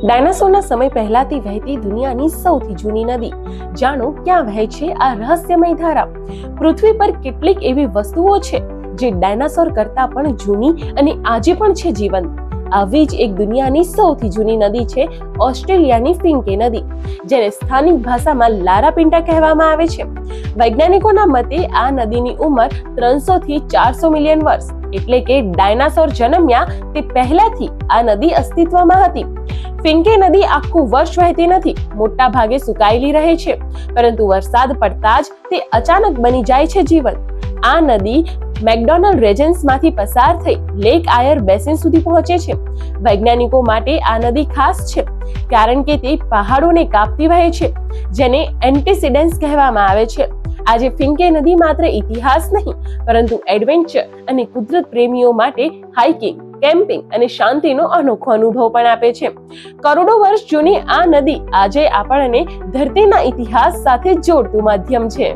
ડાયનાસોરના સમય પહેલાથી વહેતી દુનિયાની સૌથી જૂની નદી. જાણો ક્યાં વહે છે આ રહસ્યમય ધારા. પૃથ્વી પર કેટલીક એવી વસ્તુઓ છે જે ડાયનાસોર કરતા પણ જૂની અને આજે પણ છે જીવંત. આવી જ એક દુનિયાની સૌથી જૂની નદી છે ઓસ્ટ્રેલિયાની ફિન્કે નદી, જેને સ્થાનિક ભાષામાં લારાપિન્ટા કહેવામાં આવે છે. વૈજ્ઞાનિકોના મતે આ નદીની ઉંમર 300 થી 400 મિલિયન વર્ષ, એટલે કે ડાયનાસોર જન્મ્યા તે પહેલાથી આ નદી અસ્તિત્વમાં હતી. ફિન્કે નદી આખું વર્ષ વહેતી નથી, મોટા ભાગે સુકાયેલી રહે છે, પરંતુ વરસાદ પડતા જ તે અચાનક બની જાય છે જીવંત. આ નદી મેકડોનલ્ડ રેજન્સમાંથી પસાર થઈ લેક આયર બેસિન સુધી પહોંચે છે. વૈજ્ઞાનિકો માટે આ નદી ખાસ છે કારણ કે તે પહાડોને કાપતી વહે છે, જેને એન્ટીસીડન્સ કહેવામાં આવે છે. આજે ફિન્કે નદી માત્ર ઇતિહાસ નહીં, પરંતુ એડવેન્ચર અને કુદરત પ્રેમીઓ માટે હાઇકિંગ, કેમ્પિંગ અને શાંતિનો અનોખો અનુભવ પણ આપે છે. કરોડો વર્ષ જૂની આ નદી આજે આપણને ધરતીના ઇતિહાસ સાથે જોડતું માધ્યમ છે.